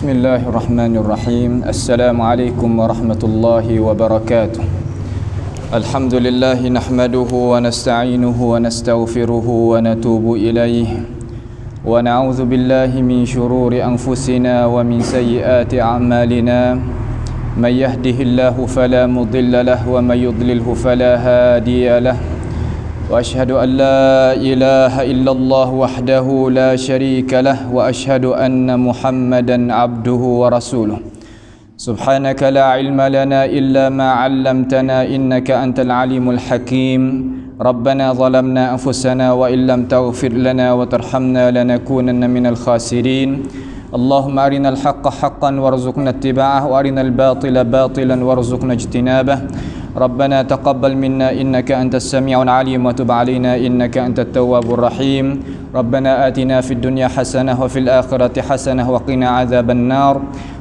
Bismillahirrahmanirrahim. Assalamualaikum warahmatullahi wabarakatuh. Alhamdulillah nahmaduhu wa nasta'inuhu wa nastaghfiruhu wa natubu ilaih. Wa na'udzu billahi min shururi anfusina wa min sayyiati a'malina. May yahdihillahu fala mudilla lahu wa may yudlilhu fala hadiya lahu. وأشهد أن لا إله إلا الله وحده لا شريك له وأشهد أن محمدا عبده ورسوله سبحانك لا علم لنا إلا ما علمتنا إنك أنت العليم الحكيم ربنا ظلمنا أنفسنا وإن لم تغفر لنا وترحمنا لنكونن من الخاسرين اللهم أرنا الحق حقا وارزقنا اتباعه وأرنا الباطل باطلا وارزقنا اجتنابه ربنا تقبل منا إنك أنت السميع العليم وتب علينا إنك أنت التواب الرحيم ربنا آتنا في الدنيا حسنة وفي الآخرة حسنة وقنا عذاب النار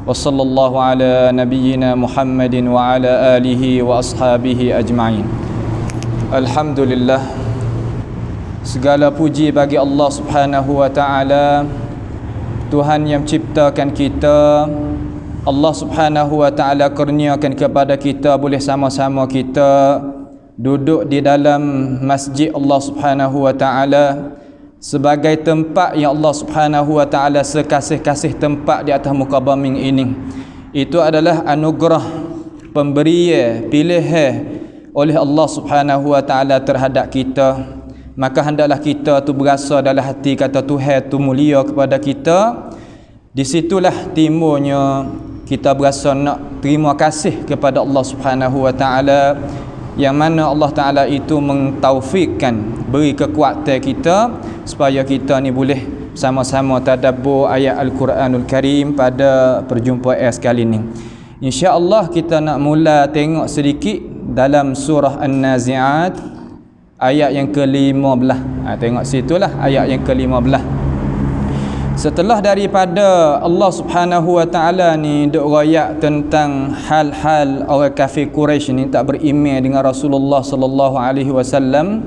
وصلى الله على نبينا محمد وعلى آله وأصحابه أجمعين. Alhamdulillah, segala puji bagi Allah Subhanahu wa taala, Tuhan yang menciptakan kita. Allah Subhanahu wa taala kurniakan kepada kita boleh sama-sama kita duduk di dalam masjid Allah Subhanahu wa taala sebagai tempat yang Allah Subhanahu wa taala sekasih-kasih tempat di atas muka bumi ini. Itu adalah anugerah pemberian pilihan oleh Allah Subhanahu wa taala terhadap kita. Maka hendaklah kita tu berasa dalam hati kata Tuhan tu mulia kepada kita. Di situlah timbulnya kita berasa nak terima kasih kepada Allah Subhanahu wa taala, yang mana Allah taala itu mentaufikkan, beri kekuatan kita supaya kita ni boleh sama-sama tadabbur ayat Al-Quranul Karim pada perjumpaan sekali ni. Insya-Allah kita nak mula tengok sedikit dalam surah An-Nazi'at ayat yang ke-15. Tengok situlah ayat yang ke-15. Setelah daripada Allah Subhanahu wa taala ni duk royak tentang hal-hal orang kafir Quraisy ni tak beriman dengan Rasulullah sallallahu alaihi wasallam,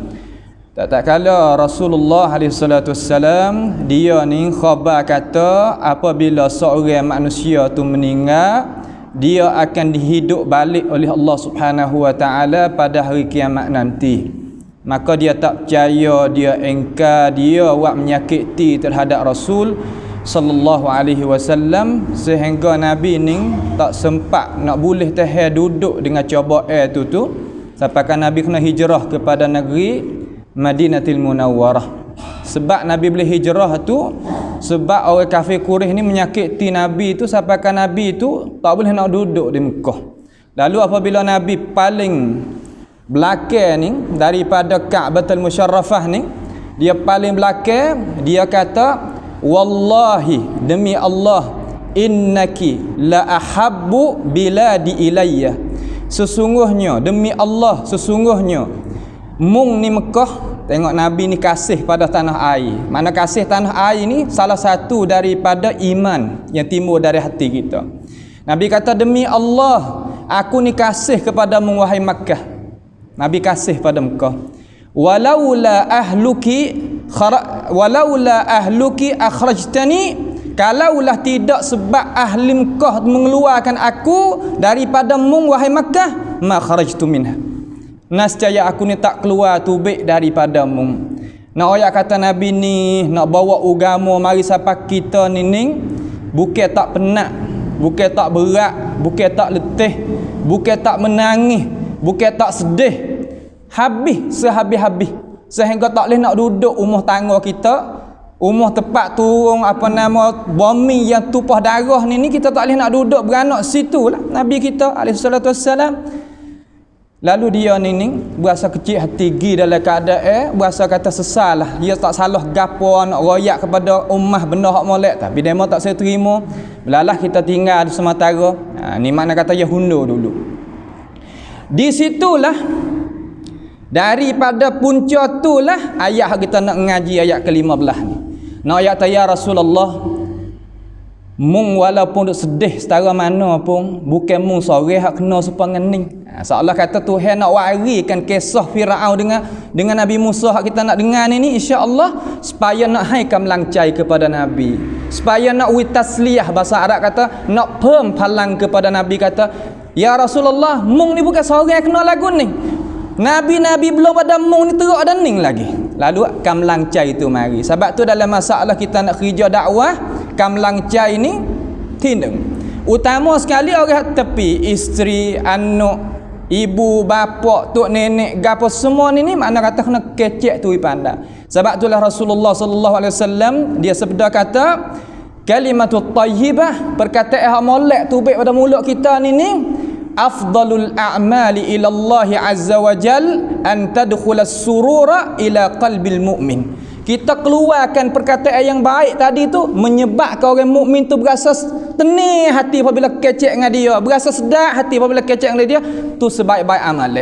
tak kala Rasulullah alaihi salatu wasallam dia ni khabar kata apabila seorang manusia tu meninggal, dia akan dihidup balik oleh Allah Subhanahu wa taala pada hari kiamat nanti. Maka dia tak percaya, dia engkar, dia buat menyakiti terhadap Rasul sallallahu alaihi wasallam, sehingga Nabi ni tak sempat nak boleh tahan duduk dengan cobaan tu sampai kan Nabi kena hijrah kepada negeri Madinatul Munawwarah. Sebab Nabi boleh hijrah tu sebab orang kafir Quraisy ni menyakiti Nabi tu sampai kan Nabi tu tak boleh nak duduk di Mekah. Lalu apabila Nabi paling belakang ni daripada Ka'batul Musyarrafah ni, dia paling belakang, dia kata wallahi demi Allah innaki la ahabbu biladi ilayya, sesungguhnya demi Allah sesungguhnya mung ni Mekah. Tengok Nabi ni kasih pada tanah air. Mana kasih tanah air ni salah satu daripada iman yang timbul dari hati kita. Nabi kata demi Allah aku ni kasih kepada mung wahai Makkah. Nabi kasih pada Mekah. Walaula ahluki akhrajtani, kalaulah tidak sebab ahli Mekah mengeluarkan aku daripada mung wahai Makkah, ma kharajtu minha, nascaya aku ni tak keluar tubik daripada mung. Nak ayat kata Nabi ni nak bawa agama mari sampai kita ni bukan tak penat, bukan tak berat, bukan tak letih, bukan tak menangis, bukan tak sedih, habis sehabis-habis sehingga tak boleh nak duduk rumah tangga kita, rumah tempat turun bumi yang tumpah darah ni kita tak boleh nak duduk beranak situ lah Nabi kita alaihi salatu wassalam. Lalu dia ni berasa kecil hati gi dalam keadaan berasa kata sesalah, dia tak salah gapo nak royak kepada ummah benda hak molek, tapi demo tak saya terima, belalah kita tinggal di sementara. Ni makna kata dia hundur dulu. Di situlah daripada punca itulah ayat kita nak ngaji ayat ke-15 ni. Nak ayat ya Rasulullah, mung walaupun duk sedih setara mana pun bukan mung sore hak kena supaya ngening. Seolah kata Tuhan nak warikan kisah Firaun dengan Nabi Musa hak kita nak dengar ni insya-Allah supaya nak haikan melangcai kepada Nabi. supaya nak witasliyah, bahasa Arab kata nak pem palang kepada Nabi, kata ya Rasulullah, mung ni bukan seorang yang kenal lagu ni, Nabi-Nabi belum pada mung ni teruk dan ning lagi. Lalu kamlang cai itu mari. Sebab tu dalam masalah kita nak kerja dakwah, kamlang cai ni tindeng. Utama sekali orang tepi, isteri, anak, ibu, bapa, tok nenek, gapo semua ni makna kata kena kecek tu pandai. Sebab itulah Rasulullah sallallahu alaihi wasallam dia sabda kata kalimatut thayyibah, perkataan yang molek tu baik pada mulut kita ni afdalul a'mali ila Allah azza wa jal an tadkhula as-surura ila qalbil mu'min. Kita keluarkan perkataan yang baik tadi tu menyebabkan orang mukmin tu berasa tenang hati apabila kecek dengan dia, berasa sedap hati apabila kecek dengan dia, tu sebaik-baik amal.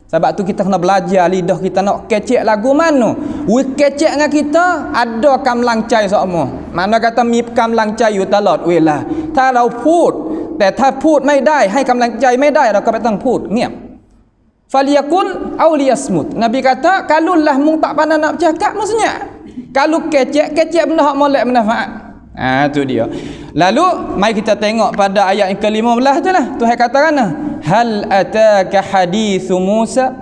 Sebab tu kita kena belajar lidah kita nak kecek lagu mana. We kecek dengan kita ada kamlang cai semua. Mana kata mi kamlang caiอยู่ตลอดเวลา ถ้าเราพูดแต่ถ้าพูดไม่ได้ให้กำลังใจไม่ได้เราก็ไม่ต้องพูดเงียบ Faliyakul aw liyasmut. Nabi kata kalaulah mung tak pandai nak bercakap maksudnya. Kalau kecek benda hak molek manfaat. Tu dia. Lalu mari kita tengok pada ayat yang ke-15 tu lah. Tuhan katakan hal ataka hadithu Musa?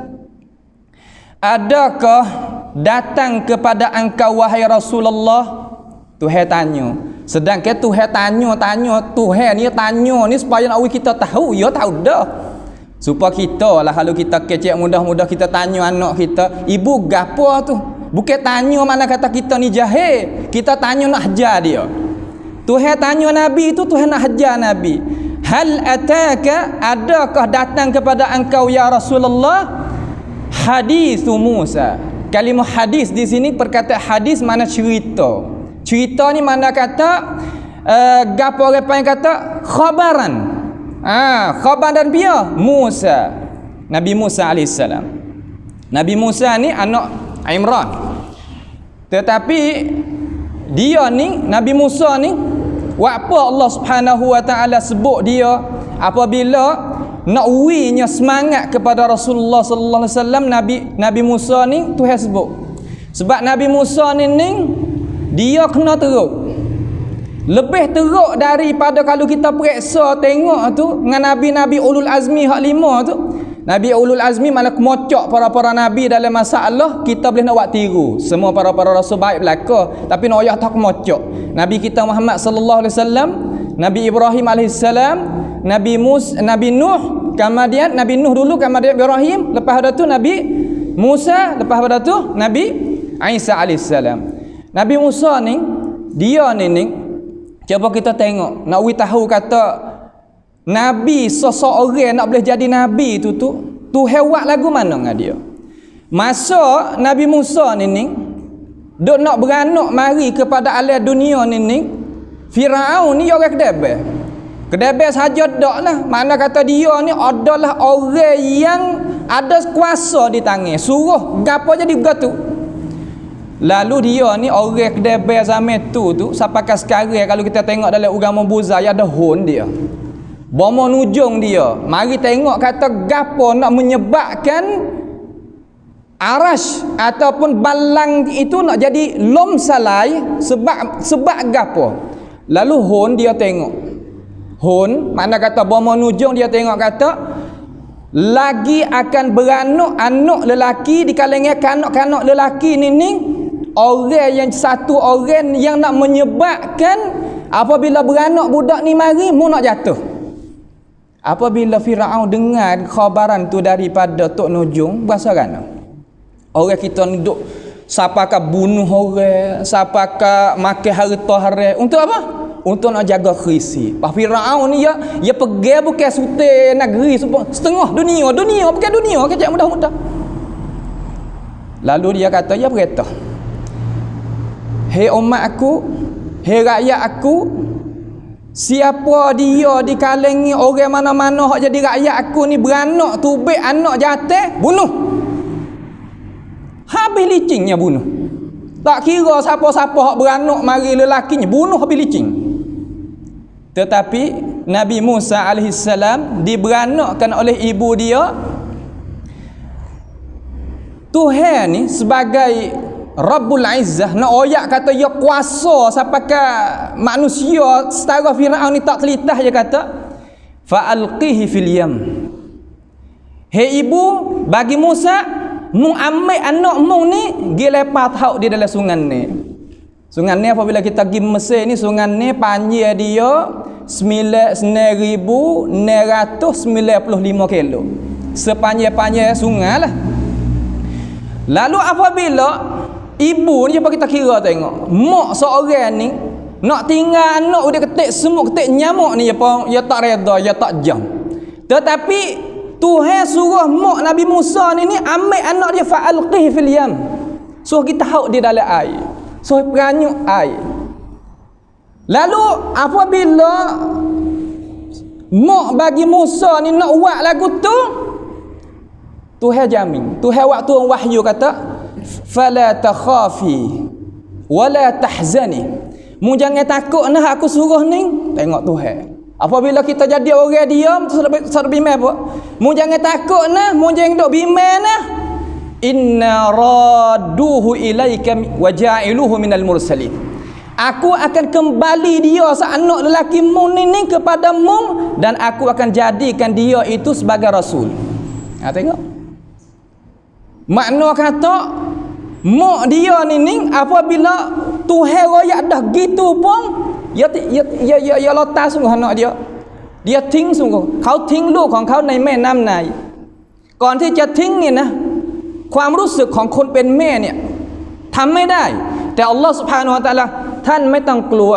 Adakah datang kepada engkau wahai Rasulullah? Tuhan tanya. Sedangkan Tuhan tanya Tuhan ni tanya ni supaya nak kita tahu, ya tahu dah. Supaya kita lah kalau kita kecek mudah-mudah kita tanya anak kita, ibu gapo tu? Bukan tanya mana kata kita ni jahil, kita tanya nak hajar dia. Tuhan tanya Nabi itu, Tuhan nak hajar Nabi. Hal ataka, adakah datang kepada engkau ya Rasulullah hadithu Musa? Kalimah hadis di sini perkataan hadis mana cerita. Cerita ni mana kata gapo orang panggil kata khabaran. Khabar dan dia Musa, Nabi Musa alaihissalam. Nabi Musa ni anak Imran. Tetapi dia ni Nabi Musa ni apa Allah Subhanahu wa taala sebut dia apabila nak uinya semangat kepada Rasulullah sallallahu alaihi wasallam, Nabi Musa ni Tuhan sebut. Sebab Nabi Musa ni dia kena teruk. Lebih teruk daripada kalau kita periksa tengok tu dengan Nabi-Nabi Ulul Azmi hak 5 tu. Nabi Ulul Azmi mana kemocok para Nabi dalam masalah kita boleh nak buat tiru. Semua para rasul baik belaka, tapi nak ayah tak kemocok. Nabi kita Muhammad sallallahu alaihi wasallam, Nabi Ibrahim alaihi salam, Nabi Nuh, kemudian Nabi Nuh dulu, kemudian Ibrahim, lepas tu Nabi Musa, lepas tu Nabi Isa alaihi salam. Nabi Musa ni dia ni cuba kita tengok, nak tahu kata Nabi seseorang nak boleh jadi Nabi tu hewan lagu mana dengan dia. Masa Nabi Musa ni duk nak beranak mari kepada alam dunia ni Firaun ni orang kedebel saja dak lah. Mana kata dia ni adalah orang yang ada kuasa di tangan, suruh gapo jadi begitu. Lalu dia ni orang kedebel zaman tu sampai sekarang kalau kita tengok dalam agama Buddha ada hon dia. Bomo nujung dia. Mari tengok kata gapo nak menyebabkan arash ataupun balang itu nak jadi lom salai sebab gapo. Lalu hon dia tengok. Hon mana kata bomo nujung dia tengok kata lagi akan beranak lelaki di kalangan kanak-kanak lelaki ni orang yang satu orang yang nak menyebabkan apabila beranak budak ni mari mu nak jatuh. Apabila Firaun dengar khabaran tu daripada Tok Nujung, berasa kan? Orang kita ni duk siapakah bunuh orang, siapakah makan harta haram. Untuk apa? Untuk nak jaga krisi. Pak Firaun ni dia pergi bukan sute negeri setengah dunia bukan dunia kejap mudah-mudah. Lalu dia kata, ya berita. Hei umat aku, hei rakyat aku, siapa dia di kalangan orang mana-mana hak jadi rakyat aku ni beranak tubik anak jatuh, bunuh. Habis licingnya bunuh. Tak kira siapa-siapa hak beranak mari lelakinya, bunuh habis licing. Tetapi Nabi Musa alaihissalam diberanakkan oleh ibu dia. Tuhan ni sebagai Rabbul Izzah nak oyak kata dia kuasa sampai ke manusia setara Firaun ni tak telitah je kata fa alqihi fil yam. Hei ibu, bagi Musa, mung ambil anak mung ni gi lepas tahu di dalam sungai ni. Sungai ni apabila kita pergi Mesir ni, sungai ni panjang dia 9,995 kilo. Sepanjang-panjang sungai lah. Lalu apabila ibu ni, apa kita kira tengok, mak seorang ni nak tinggal anak dia ketik semut, ketik nyamuk ni, apa dia tak reda, dia tak jam. Tetapi Tuhan suruh mak Nabi Musa ni ambil anak dia fa'alqih fil yam. Suruh kita hauk di dalam air. Suruh peranyuk air. Lalu apabila mak bagi Musa ni nak buat lagu tu, Tuhan jamin. Tuhan waktu wahyu kata fala takhafi wala tahzani. Mu jangan takut nah aku suruh ni. Tengok Tuhan. Apabila kita jadi orang diam tu sudah bimbang apa? Mu jangan takut nah, mu jangan dok bimbang nah. Inna radduhu ilaika wa ja'iluhu minal mursalin. Aku akan kembali dia seanak lelaki mu ni kepada mu dan aku akan jadikan dia itu sebagai rasul. Ha, tengok. Makna kata mak dia ni apabila Tuhan royak dah gitu pun ya lotas sungguh anak dia. Diaทิ้ง sungguh. เขาทิ้งลูกของเขาในแม่น้ำไนล์ก่อนที่จะทิ้งเนี่ยนะความรู้สึกของคนเป็นแม่เนี่ยทำไม่ได้แต่อัลลอฮฺซุบฮานะฮูวะตะอาลาท่านไม่ต้องกลัว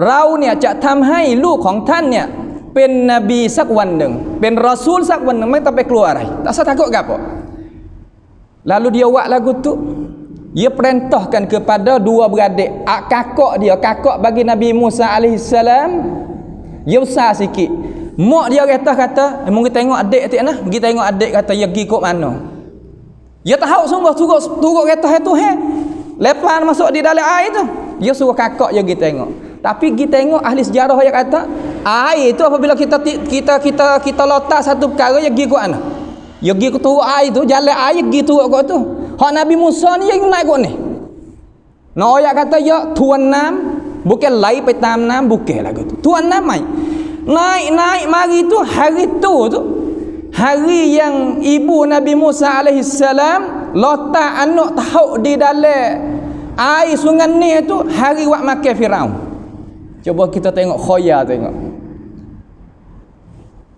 เราเนี่ยจะทำให้ลูกของท่านเนี่ยเป็นนบีสักวันหนึ่งเป็นรอซูลสักวันหนึ่งไม่ต้องไปกลัวอะไรtak usah takut gapo. Lalu dia buat lagu tu, dia perintahkan kepada dua beradik, kakak bagi Nabi Musa alaihissalam, dia besar sikit. Mak dia kata, mungkin tengok adik tu nah, pergi tengok adik kata dia pergi kok mana. Dia tahu sungguh turut kata Tuhan. Lepas masuk di dalam air tu, dia suruh kakak dia pergi tengok. Tapi pergi tengok ahli sejarah dia kata, air tu apabila kita letak satu perkara dia pergi kok mana. Dia pergi ke turut air tu, jalan air pergi turut kok tu. Hak Nabi Musa ni yang naik kok ni. Nah ayat kata ya tuan nam bukan lai pe tam nam bukan lagu tu. Tuan nam mai. Naik mari tu hari tu hari yang ibu Nabi Musa alaihi salam letak anak tahu di dalam air sungai ni tu hari wak makan Firaun. Cuba kita tengok khoya tengok.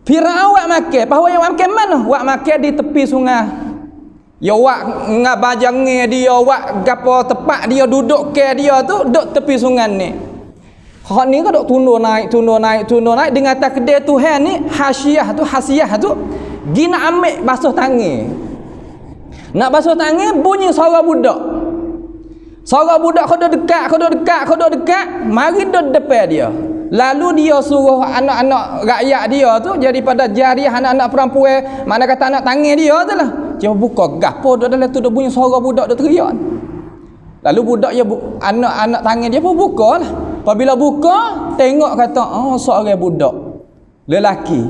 Firaun wak makan, bahawa yang makan mana? Wak makan di tepi sungai. Ya wak ngabajangnya dia, wak gapo tepat dia duduk ke dia tu duduk tepi sungai ni. Hak ni kan duk tunduk naik dengan takdir Tuhan ni hasiah tu gina ambil basuh tangan. Nak basuh tangan bunyi suara budak. Suara budak kau dekat, mari duduk depan dia. Lalu dia suruh anak-anak rakyat dia tu daripada jariah anak-anak perempuan, mana kata anak tangan dia tu lah. Dia buka gapo duduk dalam tu dah bunyi suara budak dia teriak. Lalu budak dia anak-anak tangan dia pun buka lah. Apabila buka, tengok kata, oh seorang budak lelaki.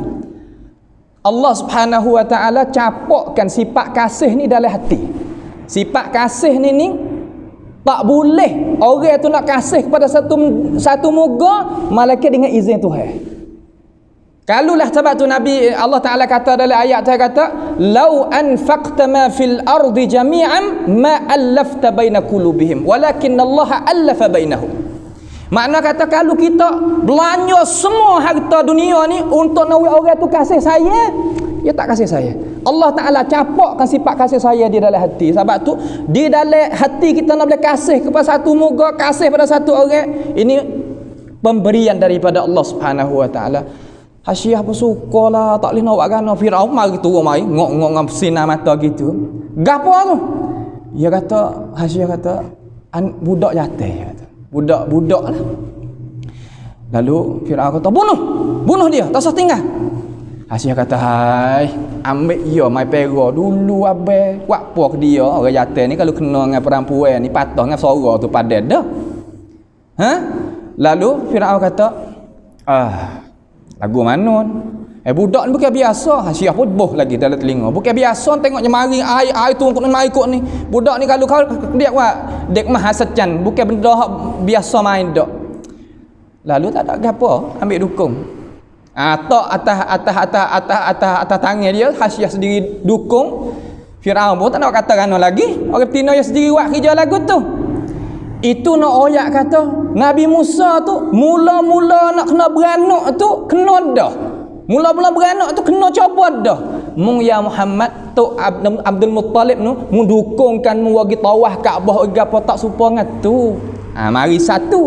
Allah Subhanahu wa taala capakkan sifat kasih ni dalam hati. Sifat kasih ni tak boleh orang tu nak kasih kepada satu muka malaikat dengan izin Tuhan. Kalulah sebab tu Nabi Allah Taala kata dalam ayat dia kata, "Lau anfaqta ma fil ardi jami'an ma allafta baina qulubihim, walakin Allah allafa bainahum." Makna kata kalau kita belanja semua harta dunia ni untuk nak orang tu kasih saya, dia tak kasih saya. Allah Ta'ala capakkan sifat kasih saya di dalam hati. Sebab tu di dalam hati kita nak boleh kasih kepada satu muka, kasih pada satu orang, ini pemberian daripada Allah Subhanahu wa taala. Hasiah pun sukalah, tak boleh nak buat gana. Firaun mari turun mari ngok-ngok dengan sinar mata gitu. Gapo tu? Dia kata, Hasiah kata, budak jatuh kata. Budak lah. Lalu Firaun kata, bunuh dia, tak usah tinggal. Hasiah kata, hai, ambil dia mai pera dulu abai. Buat apa ke dia? Orang jatuh ni kalau kena dengan perempuan ni patah dengan suara tu padat dah. Ha? Lalu Firaun kata, lagu mana? Budak ni bukan biasa, Hasiah pun boh lagi dalam telinga. Bukan biasa tengoknya mari air turun kok mari kok ni. Budak ni kalau kau dia buat dek mah hasacan, bukan benda biasa main dak. Lalu tak ada gapo, ambil dukung. Tak atas tangan dia, Hasiah sendiri dukung. Firaun pun tak nak kata rana lagi. Orang betina yang sendiri buat kerja lagu tu. Itu nak oyak kata Nabi Musa tu mula-mula nak kena beranak tu kena dah. Mula-mula beranak tu kena coba dah. Mung ya Muhammad tu Abdul Muttalib nu mendukungkan mu bagi tawaf Kaabah apa tak serupa dengan tu. Mari satu.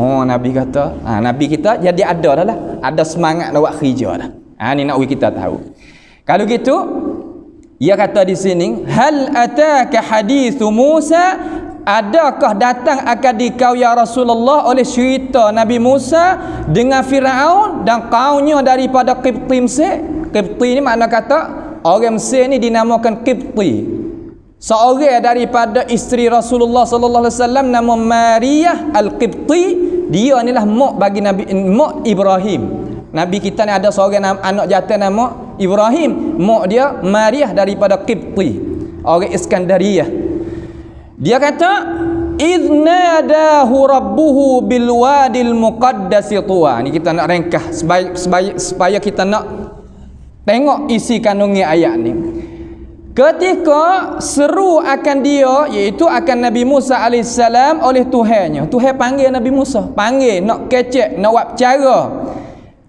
Nabi kata, Nabi kita jadi ada dah lah. Ada semangat nak buat kerja dah. Ni nak kita tahu. Kalau gitu, ia kata di sini, hal ataka hadithu Musa, adakah datang akan dikau ya Rasulullah oleh cerita Nabi Musa dengan Firaun dan kaumnya daripada Qibti Mesir. Qibti ni makna kata orang Mesir ni dinamakan Qibti. Seorang daripada isteri Rasulullah sallallahu alaihi wasallam nama Mariyah Al-Qibti, dia inilah mak bagi Nabi, mak Ibrahim. Nabi kita ni ada seorang anak jantan nama Ibrahim, mak dia Mariyah daripada Qibti, orang Iskandariyah. Dia kata idnadahu rabbuhu bil wadil muqaddas tuwa. Ni kita nak ringkas supaya kita nak tengok isi kandungan ayat ni. Ketika seru akan dia, iaitu akan Nabi Musa AS oleh Tuhannya. Tuhan panggil Nabi Musa, panggil nak kecek, nak buat cara.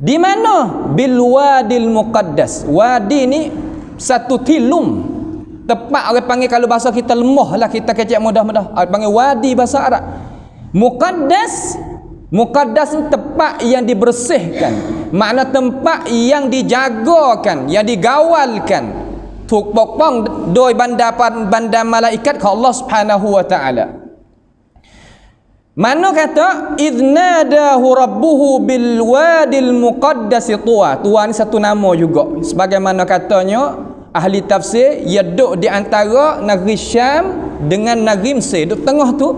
Di mana? Bil wadil muqaddas. Wadi ni satu tilum. Tepat orang panggil, kalau bahasa kita lemah lah, kita kecek mudah-mudah. Orang panggil wadi bahasa Arab. Muqaddas, muqaddas ni tempat yang dibersihkan. Makna tempat yang dijagakan, yang digawalkan. Tuk pokpong doi banda malaikat ke Allah Subhanahu wa taala. Mana kata idnadahu rabbuhu bil wadil muqaddas tuwa. Tuwa ni satu nama juga. Sebagaimana katanya ahli tafsir, ia duduk di antara negeri Syam dengan negeri Mesir. Duduk tengah tu.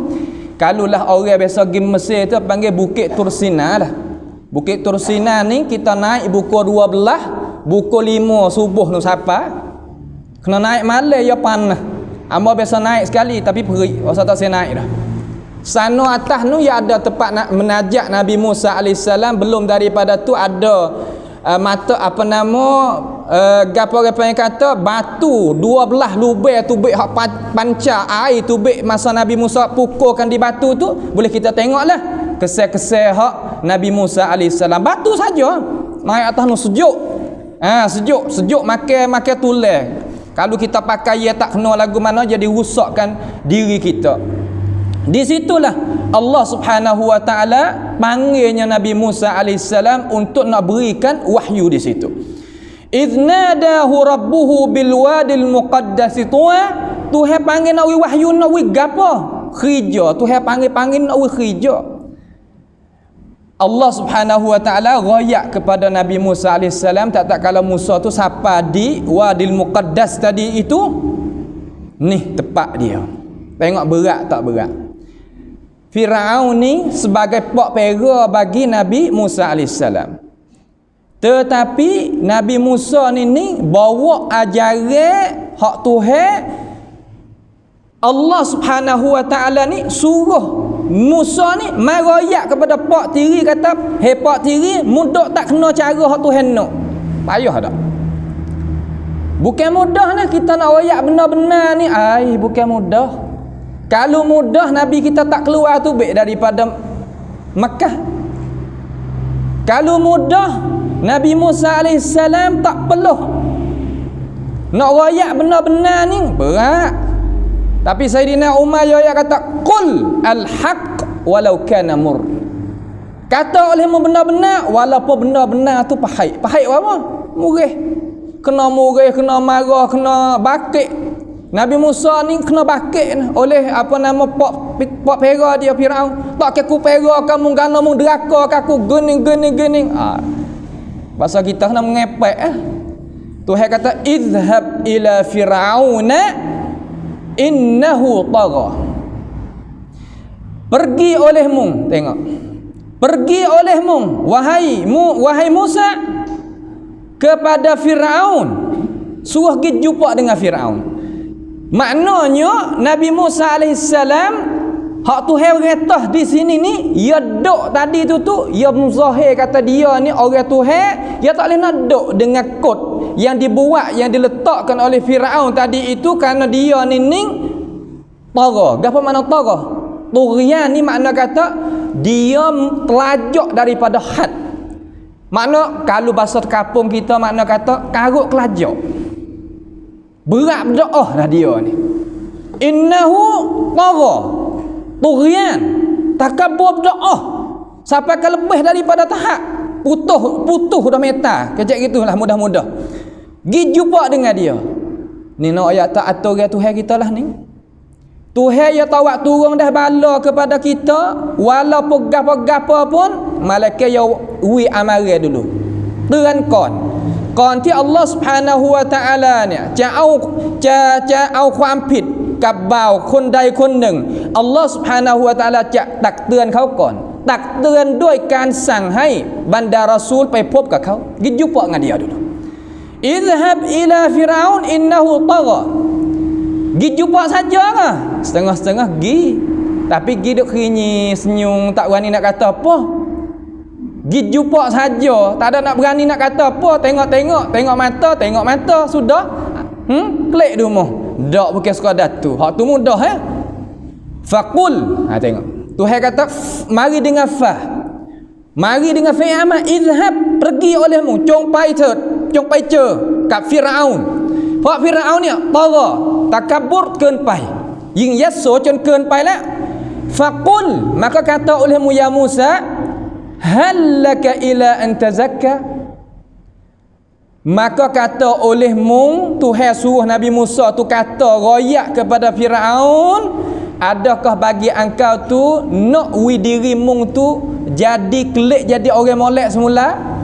Kalulah orang biasa pergi Mesir tu panggil Bukit Tursina lah. Bukit Tursina ni kita naik pukul 12, pukul 5 subuh tu sapa. Kena naik malam ya panah. Hamba biasa naik sekali tapi perih. Rasa tak saya naik dah. Sana atas tu ya ada tempat nak menajak Nabi Musa AS. Belum daripada tu ada mata apa nama gapo-gapo yang kata batu 12 lubang tubik hak pancar air tubik masa Nabi Musa pukulkan di batu tu, boleh kita tengoklah kesel-kesel hak Nabi Musa AS. Batu saja naik atas tu sejuk. Sejuk makan tulang. Kalau kita pakai ia tak kena lagu mana, jadi rusakkan diri kita. Di situlah Allah Subhanahu wa taala panggilnya Nabi Musa AS untuk nak berikan wahyu di situ. Idnadahu rabbuhu bil wadil muqaddas tuwa. Tuhan panggil nak wahyu nak gapo? Kerja. Tuhan panggil nak kerja. Allah Subhanahu wa taala royak kepada Nabi Musa AS, tak kalau Musa tu siapa di Wadil Muqaddas tadi itu, ni tepat dia. Tengok berat tak berat. Firaun ni sebagai pak pera bagi Nabi Musa AS. Tetapi Nabi Musa ni bawa ajaran hak Tuhan. Allah Subhanahu wa taala ni suruh Musa ni merayak kepada pak tiri, kata, "Hei pak tiri, mudah tak kena cara hak Tuhan nak." Payah tak? Bukan mudah lah kita nak royak benar-benar ni. Bukan mudah. Kalau mudah Nabi kita tak keluar tu baik daripada Mekah. Kalau mudah Nabi Musa AS tak perlu nak royak benar-benar ni, berat. Tapi Sayyidina Umar ya kata qul al-haq walau kana mur. Kata olehmu benar-benar walaupun benar-benar tu pahit. Pahit apa? Murih. Kena murih, kena marah, kena bakit. Nabi Musa ni kena bakit oleh apa nama pak pera dia Firaun. Tak aku pera kamu gana mu deraka aku gening. Bahasa kita kena mengepek Tuhan kata izhab ila fir'auna innahu tagha. Pergi olehmu, tengok. Pergi olehmu wahai Musa kepada Firaun, suruh pergi jumpa dengan Firaun. Maknanya Nabi Musa alaihissalam hak Tuhan retah di sini ni, dia duk tadi tu dia muzahir kata dia ni orang Tuhan, dia tak boleh nak duk dengan kod yang dibuat, yang diletakkan oleh Firaun tadi itu, kerana dia ni tara. Apa makna tara? Turian ni makna kata dia telajak daripada had. Makna kalau bahasa kampung kita makna kata karut kelajak. Berat berdoa dah dia ni. Innahu tara. Turian, takabur berdoa sampai ke lebih daripada tahap putuh dah meta. Kecek gitulah mudah-mudah. Gi jumpa dengan dia. Ni nak ayat tak atur Tuhan kita lah ni. Tuhan ya tawak turun dah bala kepada kita, walaupun gapo-gapo pun malaikat ya wi amare dulu. Terankan. Kon ti Allah Subhanahu wa taalaเนี่ยจะเอาความผิดกับบ่าวคนใดคนหนึ่ง Allah Subhanahu wa taala จะตักเตือนเขาก่อน ตักเตือนด้วยการสั่งให้บรรดารอซูลไปพบกับเขากินยุปะdengan dia dulu. Izhab ila Firaun innahu tagha. Gi jumpa saja ke? Setengah-setengah gi. Tapi gi duk kerinyi, senyum, tak berani nak kata apa. Gi jumpa saja, tak ada nak berani nak kata apa. Tengok mata, sudah. Klik di rumah. Dak bukan sekadar tu. Hak tu mudah Faqul. Tengok. Tuhan kata mari dengan fa. Mari dengan fi'il amal. Izhab, pergi olehmu, chong pai che kat Firaun.เพราะ Firaun เนี่ย tagha ตะกับบรเกินไปยิ่งยโสจนเกินไปแล้ว faqul maka kata olehmu ya Musa hal laka ila an tazakka, maka kata olehmu Tuhan suruh Nabi Musa tu kata royak kepada Firaun, adakah bagi engkau tu nak dirimu tu jadi kelik jadi orang molek semula?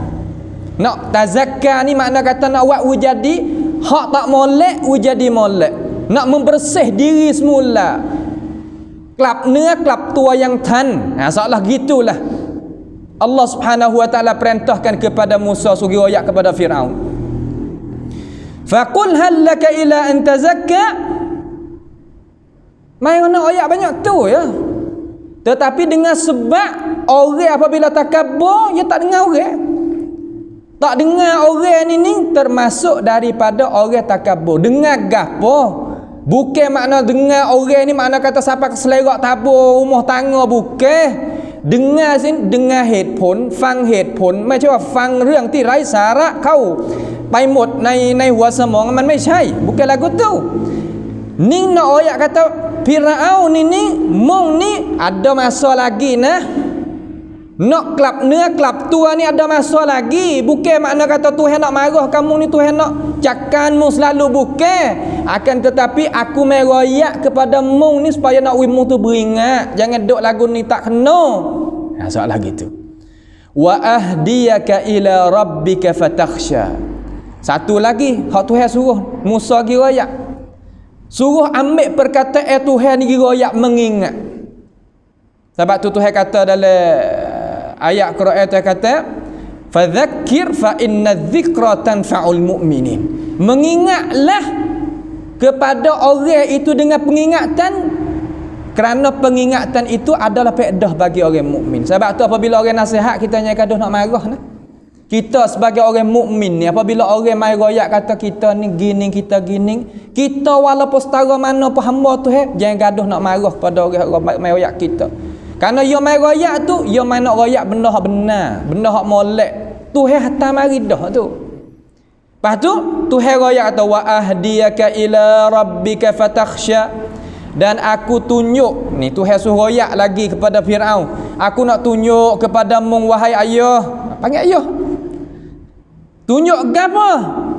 Nak tazakka ni makna kata nak buat jadi hak tak molek jadi molek, nak membersih diri semula, kelap นื้อ kelap tua yang tan. Seolah gitulah Allah Subhanahu wa taala perintahkan kepada Musa suruh royak kepada Firaun. Faqul hal laka ila an tazakka. Mai nak royak banyak tu ya. Tetapi dengan sebab orang apabila takabur dia tak dengar orang. Tak dengar orang ni termasuk daripada orang takabur. Dengar gapo? Bukan makna dengar orang ni makna kata sampai ke selerak tabur rumah tangga, bukan. Dengar sin, dengar เหตุผล ฟังเหตุผล ไม่ใช่ว่าฟังเรื่องที่ไร้สาระเข้าไปหมดในหัวสมองมันไม่ใช่ bukan lagu tu. Ni nak ayat kata Firaun ni mung ni ada masa lagi nak kelap นื้อ kelap tua ni ada masa lagi. Bukan makna kata Tuhan nak marah kamu ni, Tuhan nak cakkanmu selalu, bukan. Akan tetapi aku meroyak kepada mu ni supaya nak wimu tu beringat, jangan duk lagu ni tak kena. Soalah gitu. Wa ahdiyaka ila rabbika fatakhsha. Satu lagi hak Tuhan suruh Musa gi royak, suruh ambil perkataan Tuhan ni gi royak mengingat. Sebab tu Tuhan kata dalam ayat Quran tu kata fadzakkir fa inna dzikra tanfa'ul mu'minin. Mengingatlah kepada orang itu dengan pengingatan, kerana pengingatan itu adalah faedah bagi orang mukmin. Sebab tu apabila orang nasihat kita nyai kaduh nak marah kita sebagai orang mukmin ni, apabila orang mai royak kata kita ni gini, kita gini, kita walaupun setara mana pun hamba tu jangan gaduh nak marah pada orang mai royak kita. Kerana dia mai royak tu, dia mai nak royak benda hak benar, benda hak molek. Tuhan hantar mari dah tu. Lepas tu Tuhan royak kata wa ahdiyaka ila rabbika fatakhsha, dan aku tunjuk ni Tuhan suruh royak lagi kepada Firaun, aku nak tunjuk kepadamu wahai ayah, panggil ayah, tunjuk apa?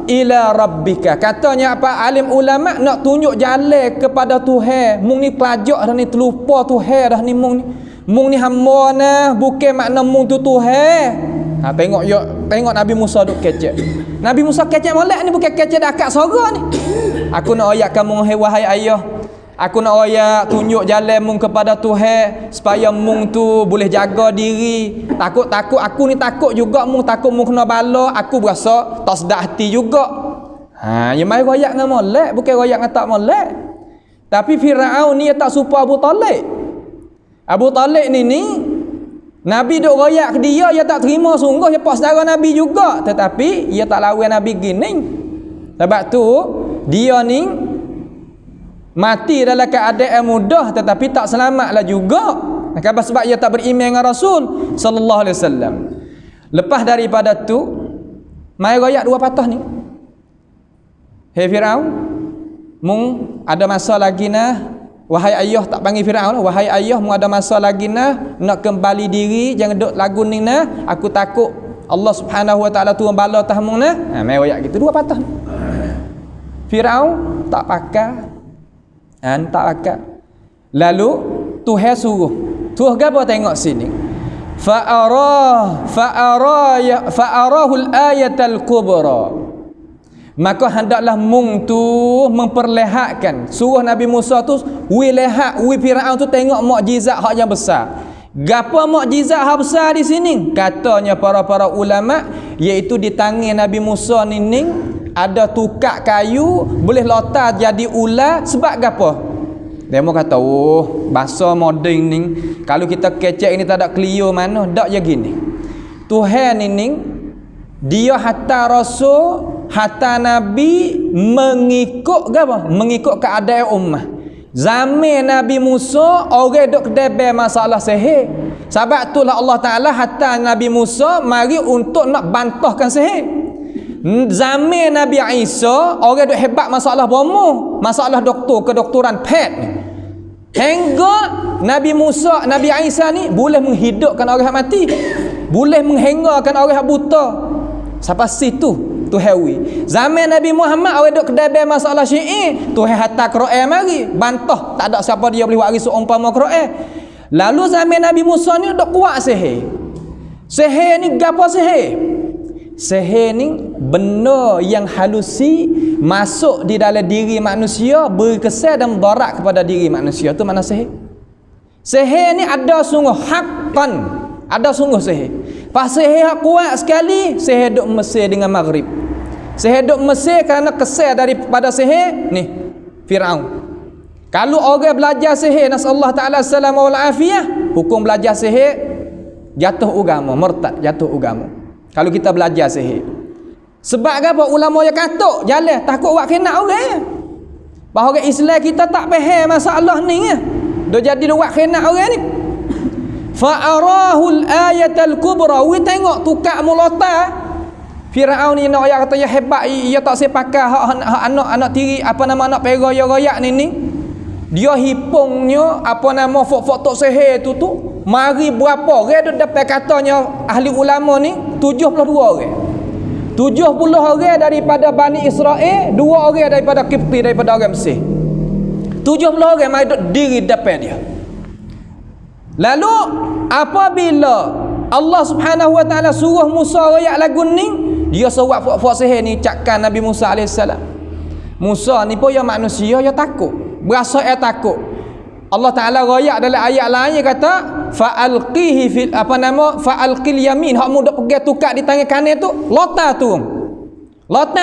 Ila rabbika. Katanya apa alim ulama nak tunjuk jalan kepada Tuhan. Mung ni pelajak dah ni, terlupa Tuhan dah ni mung ni hamba nah, bukan makna mung tu Tuhan. Tengok Nabi Musa duk kecek. Nabi Musa kecek molek ni, bukan kecek dah akak sorga ni. Aku nak ayat kamu wahai ayah, Aku nak royak tunjuk jalan mung kepada Tuhan supaya mung tu boleh jaga diri. Takut aku ni takut juga mung, takut mung kena bala, aku berasa tak sedap hati juga. Yang mai royak dengan molek, bukan royak dengan tak molek. Tapi Firaun ni dia tak suka Abu Talib. Abu Talib ni Nabi duk royak ke dia tak terima sungguh, dia pak saudara Nabi juga, tetapi dia tak lawan Nabi gini. Sebab tu dia ni mati dalam keadaan mudah tetapi tak selamatlah juga. Sebab dia tak beriman dengan Rasul sallallahu alaihi wasallam. Lepas daripada tu mai royak dua patah ni. Hei Firaun, mung ada masa lagi nah, wahai ayah, tak panggil Firaun lah, wahai ayah, mung ada masa lagi nah nak kembali diri, jangan duk lagu ni nah, aku takut Allah Subhanahu wa taala turun bala atas mung nah. Mai royak gitu dua patah. Firaun tak pakai, tak pakai. Lalu Tuhan suruh apa tengok sini. Fa'arahul ayatal kubra. Maka hendaklah mung tu memperlihatkan, suruh Nabi Musa tu lihat Firaun tu tengok mukjizat hak yang besar. Gapo mukjizat hak besar di sini? Katanya para ulama, iaitu di tangan Nabi Musa ni ada tukak kayu boleh lotar jadi ular. Sebab gapo? Demo kata, bahasa moden ni kalau kita kecek ini tak ada clear mana, dak je gini. Tuhan ni dia hatta rasul, hatta nabi mengikut gapo? Mengikut keadaan ummah. Zaman Nabi Musa orang duk kedebel masalah sihir. Sebab itulah Allah Taala hatta Nabi Musa mari untuk nak bantahkan sihir. Zaman Nabi Isa orang duk hebat masalah bomo, masalah doktor, kedoktoran pet ni. Hingga Nabi Musa, Nabi Isa ni boleh menghidupkan orang yang mati, boleh menghengakan orang yang buta. Sampai situ Tuhan wi. Zaman Nabi Muhammad orang duk kedai masalah syi'i, Tuhan hantar Quran mari bantah, tak ada siapa dia boleh waris seumpama Quran. Lalu zaman Nabi Musa ni duk kuat sihir. Sihir ni gapo sihir? Sihir ni benda yang halusi masuk di dalam diri manusia, beri kesan dan mudarat kepada diri manusia. Tu makna sihir. Sihir ni ada sungguh haqqan, ada sungguh sihir. Pas sihir kuat sekali, sihir duk Mesir dengan Maghrib. Sihir duk Mesir kerana kesan daripada sihir ni Firaun. Kalau orang belajar sihir, nasallahu taala salam wal afiyah, hukum belajar sihir jatuh agama, murtad, jatuh agama. Kalau kita belajar sihir. Sebab apa? Ulama yang katuk jalan takut buat kena orang. Bahawa orang Islam kita tak faham masalah ni ya. Dia jadi buat kena orang ni. Fa'arahul ayatal kubra. We tengok tukak mulata. Firaun ni nak ayat kata ya hebat, ia tak sepakat hak anak tiri apa nama anak peroyak ni. Dia hipungnya apa nama fok tok sihir tu mari berapa orang dia dapat katanya ahli ulama ni 72 orang. 70 orang daripada Bani Israel, 2 orang daripada Kipti, daripada orang Mesir. 70 orang mai diri dapat dia. Lalu apabila Allah Subhanahu wa taala suruh Musa royak lagu ni, dia suruh fok sihir ni cakkan Nabi Musa alaihissalam. Musa ni pun ya manusia, ya takut. Berasa takut. Allah Taala royak dalam ayat lain kata fa'alqihi fil fa'alqil yamin, hak mudah pegang tukak di tangan kanan tu lota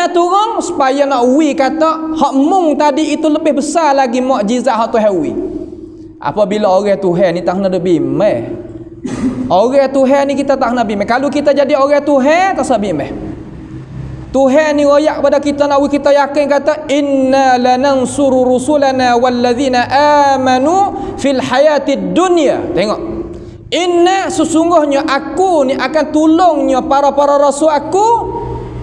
turun supaya nak wi kata hak mung tadi itu lebih besar lagi mukjizat hak Tuhan wi. Apabila orang Tuhan ni tak nak bimeh, orang Tuhan ni kita tak nak bimeh. Kalau kita jadi orang Tuhan tak usah bimeh. Tuhan ni royak kepada kita nak kita yakin kata inna lanansuru rusulana wallazina amanu fil hayatid dunya. Tengok, inna sesungguhnya aku ni akan tolongnya para rasul aku.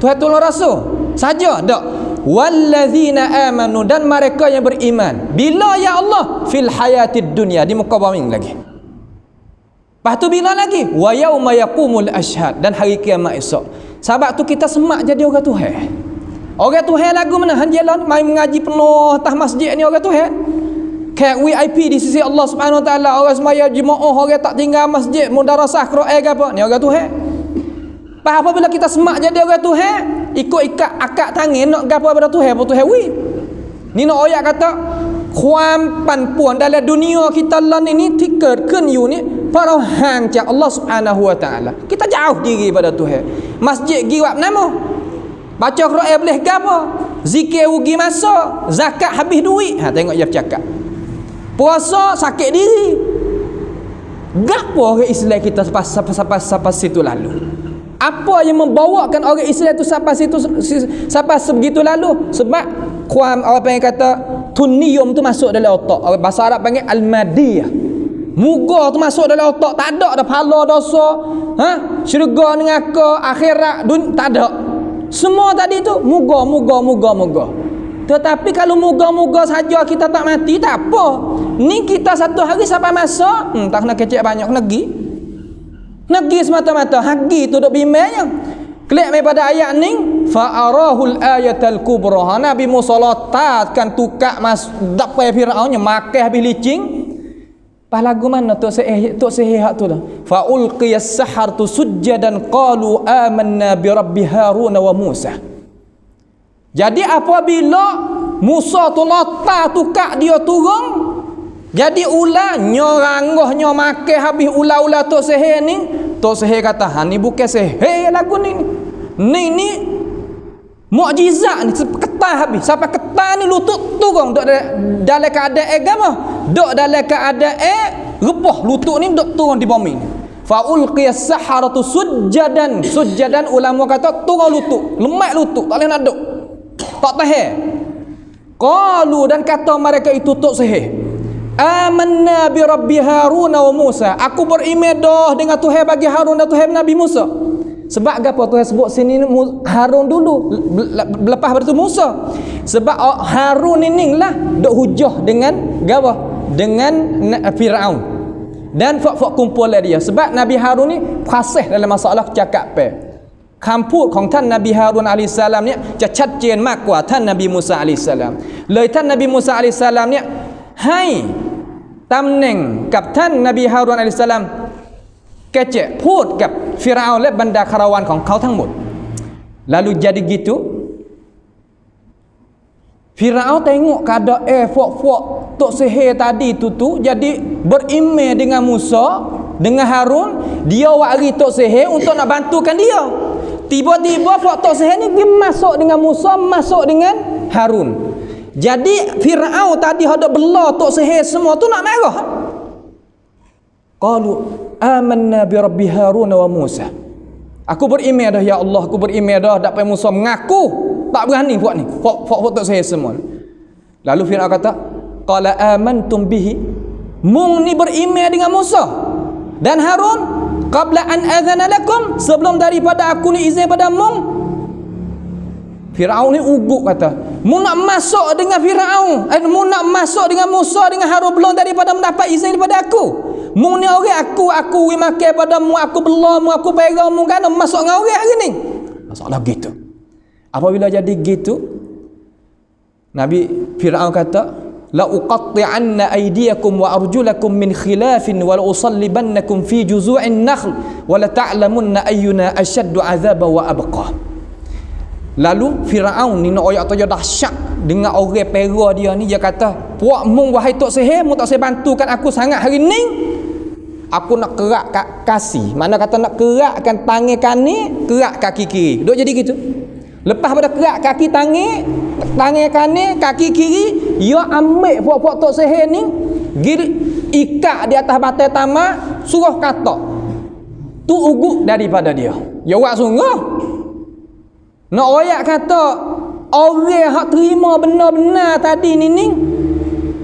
Tuhan tolong rasul saja tak, wallazina amanu, dan mereka yang beriman. Bila ya Allah? Fil hayatid dunya, di muka bumi lagi. Lepas tu bila lagi? Wa yauma yaqumul ashhad, dan hari kiamat esok. Sebab tu kita semak jadi orang Tuhan. Orang Tuhan lagu mana? Hanjalan mai mengaji penuh atas masjid ni orang Tuhan. Kayak VIP di sisi Allah Subhanahu wa taala, orang semaya jemaah, orang tak tinggal masjid, mudarasah Quran ke apa, ni orang Tuhan. Apabila kita semak jadi orang Tuhan, ikut ikat akad tangan nak gapo pada Tuhan, apa Tuhan wi. Ni nak ayat kata ความปั่นป่วนdalam dunia kita lah ni ที่เกิดขึ้นอยู่นี่เพราะเราห่างจากอัลลอฮ์ Subhanahu wa taala. Kita jauh diri pada Tuhan. Masjid pergi buat nama. Baca Quran boleh gapo? Zikir rugi masa, zakat habis duit. Tengok dia bercakap. Puasa sakit diri. Gapo orang Islam kita sampai situ lalu? Apa yang membawakan orang Islam tu sampai situ, sampai sebegitu lalu? Sebab orang panggil kata tuniyum tu masuk dalam otak. Orang bahasa Arab panggil al-madiyah. Muga tu masuk dalam otak, tak ada dah pahala dosa, syurga neraka, akhirat, tak ada. Semua tadi tu muga. Tetapi kalau muga saja kita tak mati, tak apa. Ni kita satu hari sampai masa, tak kena kecek banyak Negi semata-mata. Hagi tu duk bimbangnya. Klik daripada ayat ni, fa'arahul ayatal kubra. Nabi Musa letakkan tukak dapai Firaunnya makan habis licin. Pas lagu mana tok sihir hak tu dah. Fa ulqiyas saharatu sujjadan qalu amanna bi rabbi Harun wa Musa. Jadi apabila Musa tu letak tukak dia turun, jadi ular nyoranggoh nyo makan habis ular-ular tok sihir ni. Tok sihir kata, "Ha ni bukan sihir lagu ni. Ni mukjizat ni ketah habis. Sampai ketah ni lutut turun duk dalam keadaan agama. Duk dalam keadaan rebuh lutut ni duk turun di bumi ni. Fa ulqiyas saharatu sujjadan. Sujjadan ulama kata turun lutut, lemak lutut, tak boleh nak duk. Tak tahan. Qalu dan kata mereka itu tok sihir. Amanna bi rabbi Harun wa Musa. Aku beriman dah dengan Tuhan bagi Harun dan Tuhan Nabi Musa. Sebab apa Tuhan sebut sini Harun dulu, lepas pada tu Musa. Sebab Harun ini lah duk hujah dengan apa? Dengan Firaun. Dan fak kumpul dia. Sebab Nabi Harun ni fasih dalam masalah cakap pe. คำพูดของท่านนบีฮารุนอะลัยฮิสสลามเนี่ยจะชัดเจนมากกว่าท่านนบีมูซาอะลัยฮิสสลามเลยท่านนบีมูซาอะลัยฮิสสลามเนี่ยให้ตำแหน่งกับท่านนบีฮารุนอะลัยฮิสสลามแกจะพูดกับฟิรเอาน์และบรรดาคาราวานของเขาทั้งหมด lalu jadi gitu Firaun tengok keadaan fok-fok tok sihir tadi tu jadi berimej dengan Musa dengan Harun. Dia wari tok sihir untuk nak bantukan dia. Tiba-tiba fok tok sihir ni pergi masuk dengan Musa, masuk dengan Harun. Jadi Firaun tadi hendak bela tok sihir semua tu nak marah. Qalu amanna bi rabbi Harun wa Musa. Aku berimej dah ya Allah, aku berimej dah dapat Musa mengaku. Tak berani buat ni. Fok tok sihir semua. Lalu Firaun kata, qala amantum bihi. Mung ni berimej dengan Musa dan Harun qabla an adhana lakum, sebelum daripada aku ni izin pada mung. Firaun ni ugut kata, mung nak masuk dengan Firaun, mung nak masuk dengan Musa dengan Harun belum daripada mendapat izin daripada aku. Mung ni orang aku makan pada mu, aku bela mu, aku pegang mu kan masuk dengan orang hari ni. Masalah gitu. Apabila jadi gitu, Nabi Firaun kata, la uqatti'anna aydiyakum wa arjulakum min khilafin wa la usallibannakum fi juzu'in nakhl wa la ta'lamunna ayyuna ashaddu 'adzaban wa abqa. Lalu Firaun ni nak ayat tu dahsyat dengan orang pera dia ni. Dia kata, puak mung wahai tok sihir, mu tak saya bantukan aku sangat hari ni. Aku nak kerak kasih. Mana kata nak kerakkan tangan kanan, kerak kaki kiri. Duk jadi gitu. Lepas pada kerak kaki tangan kanan, kaki kiri, dia ambil puak-puak tok sihir ni, ikat di atas batai tamak, suruh kata. Tu ugut daripada dia. Ya wak sungguh. Nak royak kata orang hak terima benar-benar tadi ni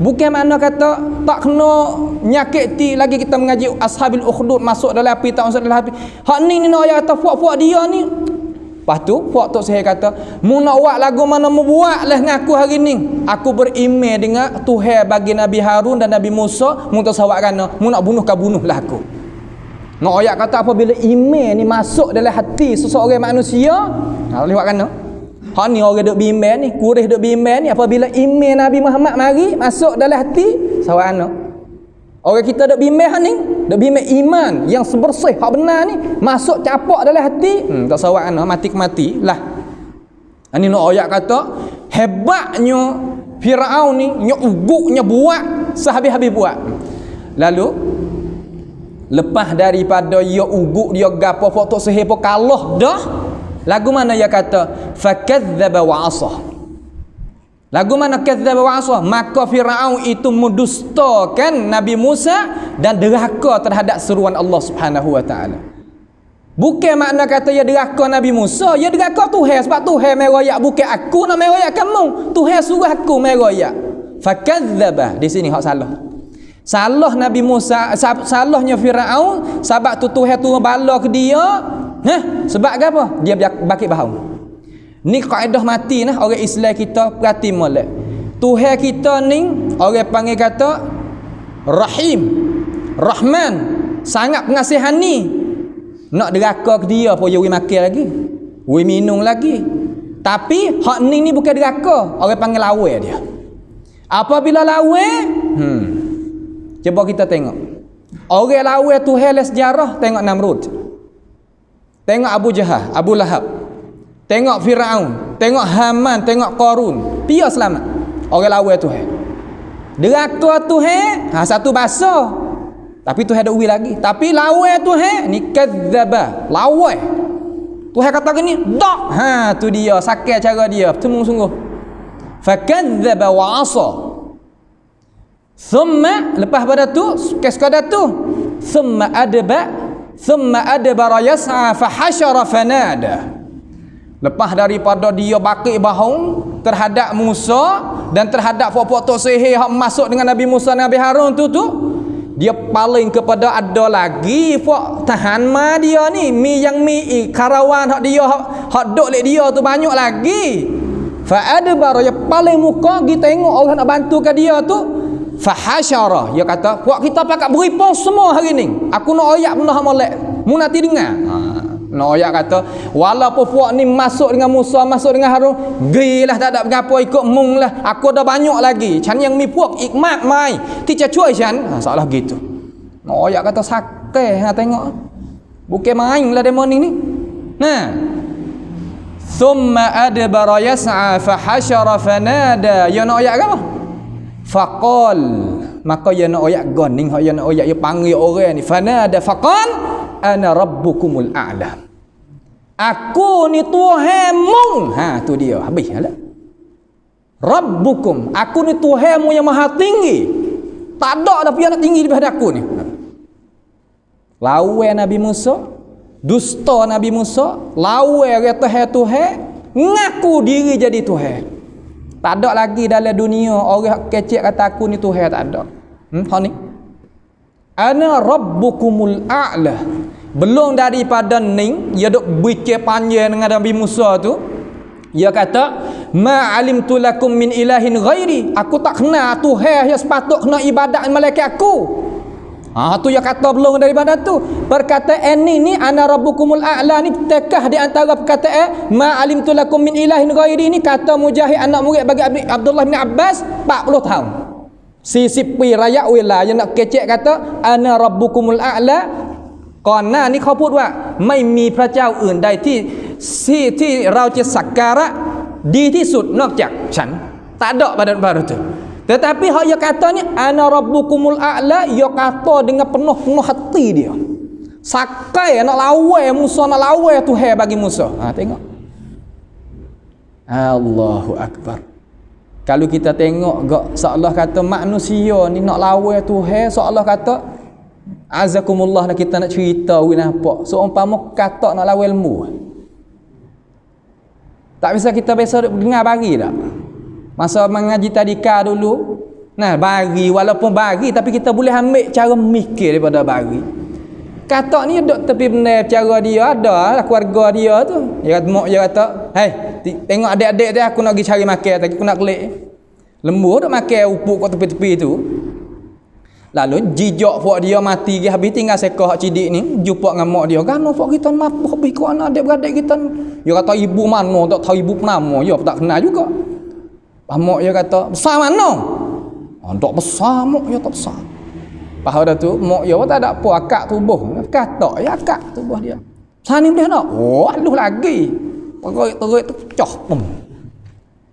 bukan makna kata tak kena nyakiti lagi kita mengaji ashabil ukhdud masuk dalam api tak masuk dalam api. Hak ni nak royak kata puak-puak dia ni. Lepas tu puak tok sihir kata, mu nak buat lagu mana mu buat lah dengan aku hari ni. Aku berimej dengan Tuhan bagi Nabi Harun dan Nabi Musa, mu tak sawak kerana mu nak bunuh bunuhlah aku. Nak ayat kata apabila iman ni masuk dalam hati seseorang manusia, boleh buat kerana. Hak ni orang duk bimbang ni, Quraisy duk bimbang ni, apabila iman Nabi Muhammad mari masuk dalam hati, sawak kerana. Orang kita duk bimbang ni, duk bimbang iman yang sebersih hak benar ni masuk capak dalam hati, tak sawak kan mati ke mati lah. Ini nak ayat kata hebatnya Firaun ni nya uguknya buat sehabis-habis buat. Lalu lepas daripada ia uguk dia gapo pokok sihir pun kalah dah. Lagu mana dia kata fakadzdzaba wa asah. Lagu mana kadzdzaba wa asah? Maka Firaun itu mendustakan Nabi Musa dan derhaka terhadap seruan Allah Subhanahu wa taala. Bukan makna kata dia derhaka Nabi Musa, dia derhaka Tuhan sebab Tuhan meroyak, bukan aku nak meroyak kamu. Tuhan suruh aku meroyak. Fakadzdzaba di sini hak salah. Salah Nabi Musa, salahnya Firaun sebab tu Tuhan tu bala ke dia. Sebab apa? Dia bakit bahau. Ni kaedah mati nah orang Islam kita perhati molek. Tuhan kita ni orang panggil kata Rahim, Rahman, sangat pengasihani. Nak deraka ke dia pun dia makan lagi, minum lagi. Tapi hak ni bukan deraka, orang panggil lawa dia. Apabila lawa, cuba kita tengok. Orang lawa Tuhan dalam sejarah, tengok Namrud. Tengok Abu Jahal, Abu Lahab. Tengok Firaun, tengok Haman, tengok Qarun. Dia selamat. Orang lawa Tuhan. Deraka Tuhan, satu bahasa. Tapi Tuhan ada uwi lagi. Tapi lawa Tuhan ni kadzdzaba, lawa. Tuhan kata gini, dak. Tu dia sakit cara dia, sungguh-sungguh. Fakadzdzaba wa asa. Thumma lepas pada tu, sekadar tu, thumma adbara yas'a fa hasyara fanada. Lepas daripada dia bakit bahaung terhadap Musa dan terhadap pokok sihir yang masuk dengan Nabi Musa dan Nabi Harun tu, dia paling kepada ada lagi pok tahan ma dia ni karawan hak dia hak dok lek dia tu banyak lagi. Fa adbara ya paling muka kita tengok orang nak bantu ke dia tu, fa hasyara dia kata puak kita pakat beripo semua hari ni. Aku nak oyak benda hak molek mu nanti dengar. Nak oyak kata walaupun puak ni masuk dengan Musa, masuk dengan Harun, gilah tak ada berapa ikut mung lah. Aku ada banyak lagi. Chan yang mi puak ikmat mai. Ti cuy chan. Salah gitu. Nak oyak kata sakeh tengok. Bukan main lah demo ni. Thumma adbara yas'a fa hasyara fanada. Ya nak oyak apa? Faqal. Maka ya nak oyak goning, ya nak oyak ya panggil orang ni. Fanada faqal ana rabbukumul a'la. Aku ni Tuhanmu. Tu dia habis lah. Rabbukum, aku ni Tuhanmu yang maha tinggi. Tak ada dah pian nak tinggi daripada aku ni. Lawan Nabi Musa, dusta Nabi Musa, lawan kata Tuhan, ngaku diri jadi Tuhan. Tak ada lagi dalam dunia orang kecek kata aku ni Tuhan, tak ada. Hak ni. Ana rabbukumul a'la. Belum daripada ni dia duk bikin panjang dengan Nabi Musa tu. Dia kata ma alimtu lakum min ilahin ghairi. Aku tak kenal Tuhan yang sepatut kena ibadat malaikat aku. Tu dia kata belum daripada tu. Perkataan ni ana rabbukumul a'la ni tekah di antara perkataan ma alimtu lakum min ilahin ghairi ni kata Mujahid anak murid bagi Abdullah bin Abbas 40 tahun. Sisipi rakyat wilayah yang nak kecek kata ana rabbukumul a'la. ก่อนหน้านี้เขาพูดว่าไม่มีพระเจ้าอื่นใดที่เราจะสักการะดีที่สุดนอกจากฉัน tak ada pada itu. Tetapi hak dia kata ni ana rabbukumul a'la, dia kata dengan penuh hati dia. Sakai nak lawan Musa, nak lawan Tuhan bagi Musa. Tengok. Allahu akbar. Kalau kita tengok gak seolah kata manusia ni nak lawan Tuhan, seolah kata azakumullah nak kita nak cerita we nampak seumpama kata nak lawan ilmu. Tak bisa kita biasa dengar bagi tak? Masa mengaji tadika dulu, bagi walaupun bagi tapi kita boleh ambil cara mikir daripada bagi. Kata ni duk tepi benar cara dia ada lah keluarga dia tu. Dia kata, "Hei, tengok adik-adik dia aku nak pergi cari makan tadi aku nak kelik." Lembu duk makan upuk kat tepi-tepi tu. Lalu jijak pok dia mati ke habis tinggal sekah hak cidik ni jumpa dengan mak dia. Gano pok kita mampu habis kau anak adik-beradik kita. Dia kata ibu mana tak tahu ibu nama dia tak kenal juga. Mak dia kata besar mana? Tak besar mak dia tak besar. Pas dah tu mak dia tak ada apa akak tubuh. Kata ya akak tubuh dia. Sana boleh nak? Oh aluh lagi. Terik tu coh pum.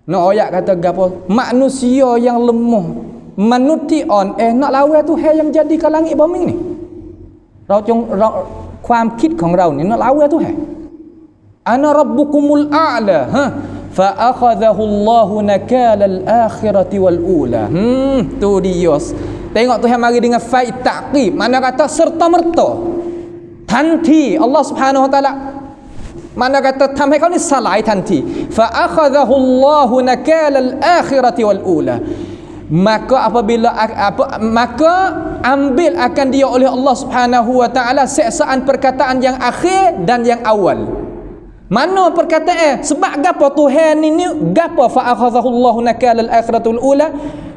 Nak ayat kata gapo? Manusia yang lemah, manuti on nak lawan Tuhan yang menjadikan langit bumi ni. ความคิดของเรานี่nak lawan Tuhan. Ana rabbukumul a'la. Fa akhadhahu Allahu nakala al-akhirati wal ula. Tu dia. Tengok Tuhan mari dengan faid ta'qib. Mana kata serta merta. ทันทีอัลลอฮฺ Subhanahu wa taala mana kata ทำให้เขานี่สลายทันที فَأَخَذَهُ اللَّهُ نَكَالَ الْآخِرَةِ وَالْأُولَى maka apabila maka ambil akan dia oleh Allah Subhanahu wa taala seksaan perkataan yang akhir dan yang awal. Mana perkataan sebab gapo Tuhan ini gapo فَأَخَذَهُ اللَّهُ نَكَالَ الْآخِرَةِ وَالْأُولَى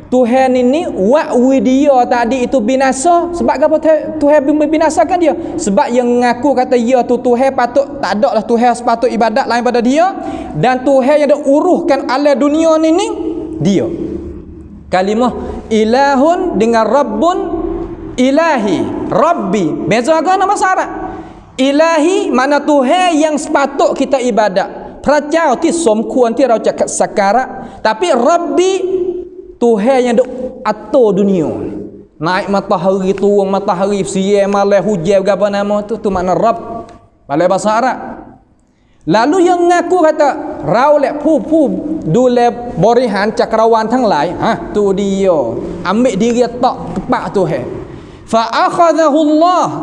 Tuhan ini wakwi dia tadi itu binasa. Sebab apa Tuhan membinasakan dia? Sebab yang mengaku kata dia tu Tuhan patut, tak ada lah Tuhan sepatut ibadat lain pada dia. Dan Tuhan yang dah uruhkan alam dunia ni dia. Kalimah ilahun dengan rabbun, ilahi, rabbi. Beza kan nama syarat. Ilahi mana Tuhan yang sepatut kita ibadat. Percaya ti somkuan ti rau cakap sakarat. Tapi rabbi Tuhan yang duk atur dunia. Naik matahari, turun matahari, siang malam hujan apa nama tu makna Rabb. Dalam bahasa Arab. Lalu yang ngaku kata rau lek pu dule borihan cakrawan ทั้งหลาย tu dia. Ambil diri tak tepat Tuhan. Fa akhadhahu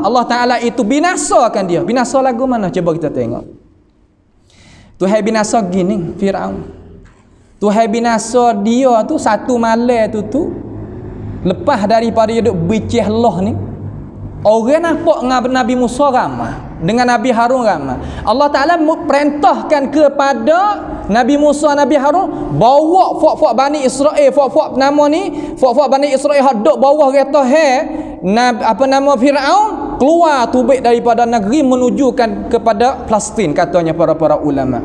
Allah Taala itu binasakan dia. Binasa lagu mana cuba kita tengok. Tuhan binasa gini Firaun. Tuhan binasa dia tu satu malam tu lepas daripada dia duk bicih Allah ni, orang nampak dengan Nabi Musa ramah, dengan Nabi Harun ramah. Allah Taala perintahkan kepada Nabi Musa, Nabi Harun bawa fok-fok Bani Israel, fok-fok nama ni, fok-fok Bani Israel hadap bawah kereta apa nama Firaun keluar tubik daripada negeri menujukan kepada Palestin katanya para ulama.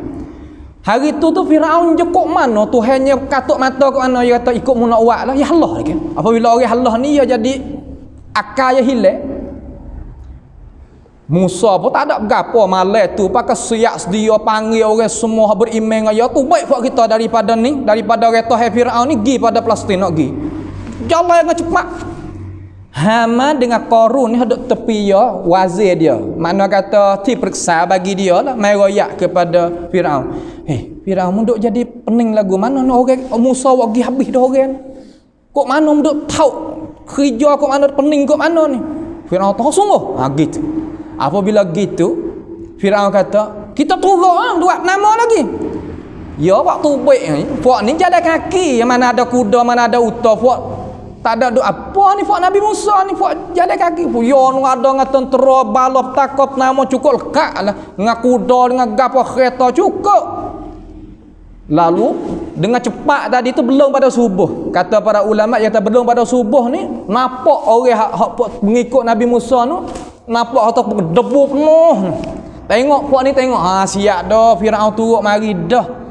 Hari tu Firaun je kok mana Tuhannya katuk mata kok mana dia kata ikut munak wak lah ya Allah lagi. Apabila orang Allah ni dia jadi akal dia hilang. Musa pun tak ada gapo malam tu pakai siap sedia panggil orang semua beriman dengan dia tu baik buat kita daripada kereta Firaun ni pergi pada Palestin nak pergi. Jalan dengan cepat. Haman dengan Qarun ni hadap tepi dia wazir dia. Mana kata ti periksa bagi dia lah mai royak kepada Firaun. Firaun munduk jadi pening lagu mana ni orang Musa wak pergi habis dah orang. Kok mana munduk tahu kerja kok mana pening kok mana ni. Firaun tahu sungguh. Gitu. Apabila gitu Firaun kata, kita turun buat nama lagi. Ya waktu baik ni, puak ni jalan kaki, yang mana ada kuda, mana ada unta, puak tak ada apa ni fak Nabi Musa ni fak jalan kaki pu yo ada dengan tentera balap takop nama cukup lekak lah dengan kuda dengan gapo kereta cukup. Lalu dengan cepat tadi tu belum pada subuh kata para ulama yang kata belum pada subuh ni nampak orang hak mengikut Nabi Musa tu nampak atau debu penuh. Tengok puak ni tengok siap dah Firaun turut mari dah.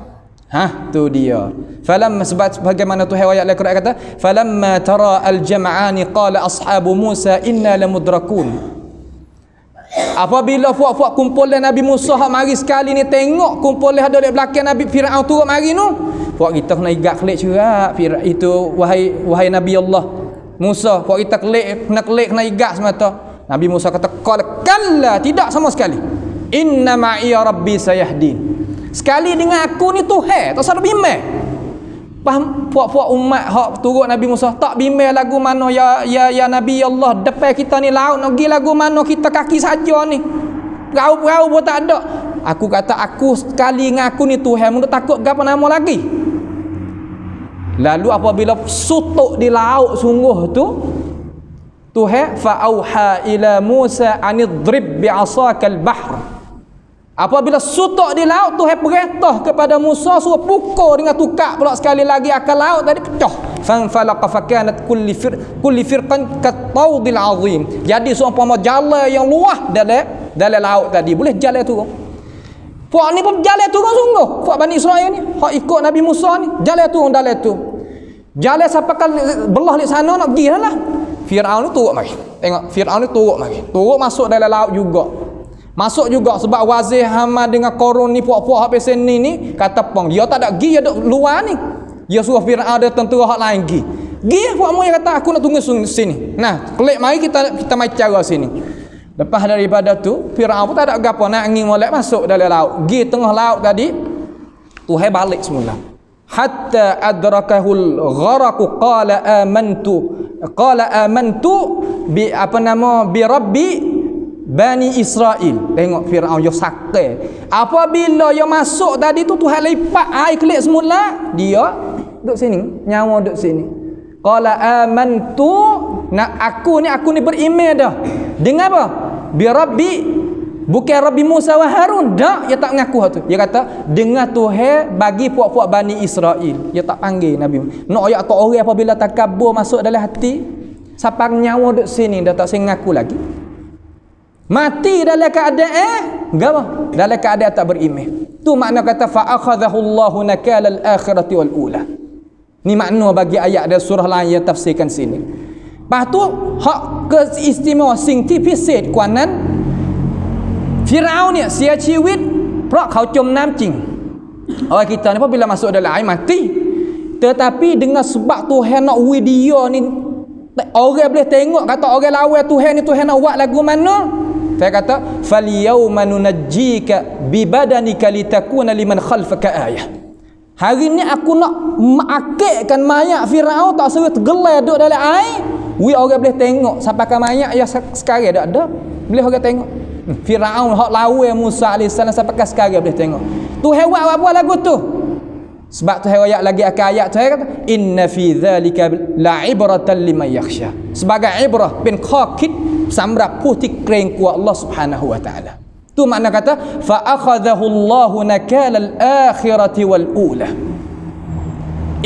Tu dia. Falamma sebagaimana Tuhan ayat Al-Quran kata, falamma tara al-jam'ani qala ashabu Musa inna lamudrakun. Apabila puak-puak kumpulan Nabi Musa hak mari sekali ni tengok kumpulan ada di belakang Nabi Firaun turut mari tu, puak kita kena igak kelik cerak itu wahai Nabi Allah Musa, puak kita kena igak semata. Nabi Musa kata qala kalla, tidak sama sekali. Inna ma'iya rabbi sayahdin. Sekali dengan aku ni Tuhan tak salah bimbang. Faham puak-puak umat hak turut Nabi Musa tak bimbang lagu mana ya Nabi Allah depan kita ni laut nak pergi lagu mana kita kaki saja ni. Perahu pun tak ada. Aku kata aku sekali dengan aku ni Tuhan mun takut gapo nama lagi. Lalu apabila sutuk di laut sungguh tu Tuhan fa auha ila Musa anidrib bi'asakal bahr. Apabila sutuk di laut Tuhan perintah kepada Musa suruh pukul dengan tukak pula sekali lagi akan laut tadi pecah. Fanfalaqa fakanat kulli firqan katawdil azim. Jadi seumpama jalan yang luas dalam laut tadi boleh jalan turun. Puak ni pun jalan turun sungguh. Puak Bani Israel ni hak ikut Nabi Musa ni jalan turun dalam tu. Jalan sampai belah di sana nak pergi lah. Firaun ni turut mari. Tengok Firaun ni turut mari. Turut masuk dalam laut juga. Masuk juga sebab wazir Haman dengan Korun ni puak-puak habis sini ni kata pong dia tak ada gi, dia duk luar ni. Dia suruh Firaun ada tentera hak lain gi. Gi puak mu yang kata aku nak tunggu sini. Nah, kelik mari kita mai cara sini. Lepas daripada tu Firaun pun tak ada gapo nak angin molek masuk dalam laut. Gi tengah laut tadi Tuhan balik semula. Hatta adrakahul gharaq qala amantu bi bi rabbi Bani Israel. Tengok Firaun yo sakal. Apabila dia masuk tadi tu Tuhan lipat air kelik semula, dia duduk sini, nyawa duduk sini. Qala amantu, nak aku ni beriman dah. Dengan apa? Bi Rabbi, bukan Rabbi Musa wa Harun. Dak, dia tak mengaku tu. Dia kata dengan Tuhan bagi puak-puak Bani Israel. Dia tak panggil Nabi. Nak ayat tak orang apabila takabur masuk dalam hati, sampai nyawa duduk sini dah tak mengaku lagi. Mati dalam keadaan apa? Dalam keadaan tak beriman. Tu makna kata fa akhadhahu Allahu nakala al-akhirati wal ula. Ni makna bagi ayat dari surah lain yang tafsirkan sini. Lepas tu hak keistimewaan sing tipisit kuanan Firaun ni sia ciwit prak kau jom nam jing. Orang kita ni apabila masuk dalam air mati. Tetapi dengan sebab Tuhan nak video ni orang boleh tengok kata orang lawan Tuhan ni Tuhan nak buat lagu mana? Saya kata fal yauma nunajjika bi badanika litakuna liman khalfaka ayah. Hari ni aku nak mengakikkan mayat Firaun tak serut gelai duduk dalam air. Orang boleh tengok sampai ke mayat yang sekarang tak ada. Boleh orang tengok. Firaun hak lawan Musa AS sampai ke sekarang boleh tengok. Tuhan buat apa lagu tu? Sebab tu ayat lagi akan ayat tu kata inna fi dzalika la'ibratan liman yakhsha. Sebagai ibrah bin qaqid samrap putih kering ku Allah Subhanahu wa taala. Tu makna kata fa akhadhahu Allahu nakala al-akhirati wal ula.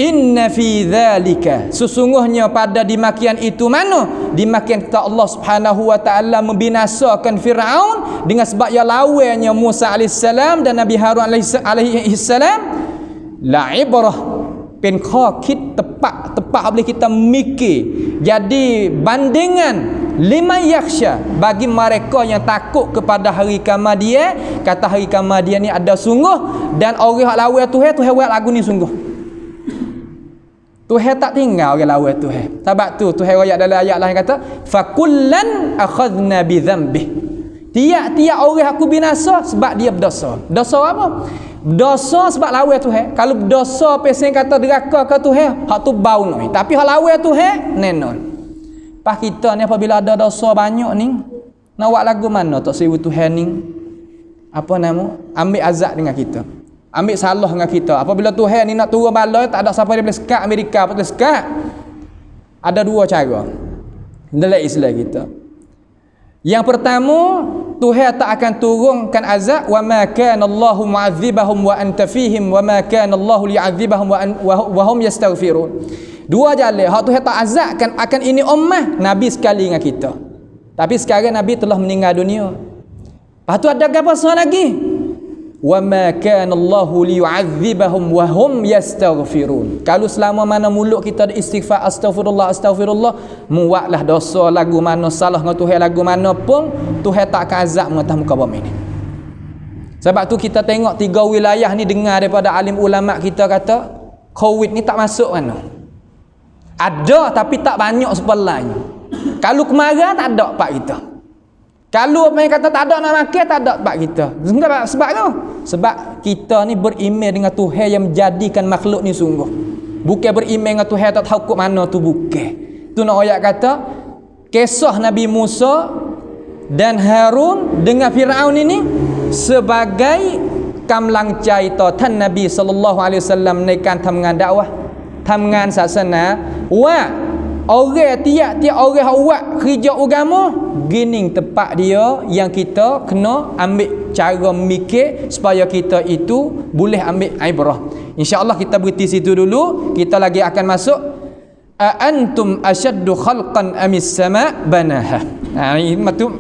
Inna fi dzalika, sesungguhnya pada dimakian itu mana? Dimakian kata Allah Subhanahu wa taala membinasakan Firaun dengan sebab ia lawannya Musa alaihissalam dan Nabi Harun alaihissalam. La ibrah pen qaqid tepat boleh kita mikir. Jadi bandingan lima yakhsha bagi mereka yang takut kepada hari kiamat dia, kata hari kiamat dia ni ada sungguh dan orang hak lawan Tuhan buat lagu ni sungguh. Tuhan tak tinggal orang lawan Tuhan. Sebab tu Tuhan ayat dalam ayat lain kata fakullan akhadna bi dhanbi. Tiap-tiap orang aku binasa sebab dia berdosa. Dosa apa? Dosa sebab lawan Tuhan. Kalau dosa pesen kata deraka ke Tuhan, hak tu bau noi. Tapi hak lawan Tuhan nenon. Pas kita ni apabila ada dosa banyak ni, nak buat lagu mana tak sewu Tuhan ni? Apa nama? Ambil azab dengan kita. Ambil salah dengan kita. Apabila Tuhan ni nak turun bala, tak ada siapa dia boleh sekat Amerika, boleh sekat. Ada dua cara dalam Islam kita. Yang pertama, Tuhan tak akan turunkan azab wa ma kana Allahu mu'adzibahum wa anta fihim wa ma kana Allahu li'adzibahum wa hum yastaghfirun. Dua jalan. Hak Tuhan tak azabkan akan ini ummah Nabi sekali dengan kita. Tapi sekarang Nabi telah meninggal dunia. Lepas tu ada apa lagi? Wa ma kana Allahu li'adzibahum wa hum yastaghfirun. Kalau selama mana mulut kita ada istighfar astagfirullah, muatlah dosa lagu mana, salah dengan Tuhan lagu mana pun, Tuhan tak akan azab mengatas muka bumi ni. Sebab tu kita tengok 3 wilayah ni dengar daripada alim ulama kita kata COVID ni tak masuk mana. Ada tapi tak banyak sebelahnya. Kalau kemarin tak ada pak kita. Kalau apa yang kata tak ada nak makan, tak ada pak kita. Sebab tu. Sebab kita ni beriman dengan Tuhan yang menjadikan makhluk ni sungguh. Bukan beriman dengan Tuhan tak tahu kok mana tu, bukan. Tu nak ayat kata kisah Nabi Musa dan Harun dengan Firaun ini sebagai kamlang cerita tan Nabi sallallahu alaihi wasallam menaikkan thamngan dakwah, thamngan sasana wa orang tiap-tiap orang hak buat kerja agama gining tepat dia yang kita kena ambil cara mikir supaya kita itu boleh ambil ibrah. Insya-Allah kita berhenti situ dulu. Kita lagi akan masuk antum ashaddu khalqan amis sama banaha.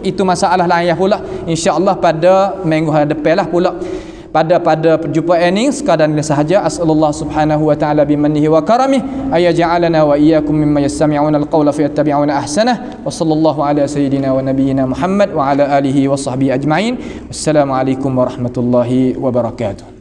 Itu masalah lain pula. Insya-Allah pada minggu depan lah pula. pada perjumpaan ini sekadar ini sahaja. As'alullah subhanahu wa ta'ala bimannihi wa karamih ayaj'alana wa iyyakum mimman yastami'una al-qawla fayattabi'una ahsanah. Wa sallallahu ala sayyidina wa nabiyyina Muhammad wa ala alihi wa sahbihi ajma'in. Wassalamu alaikum warahmatullahi wabarakatuh.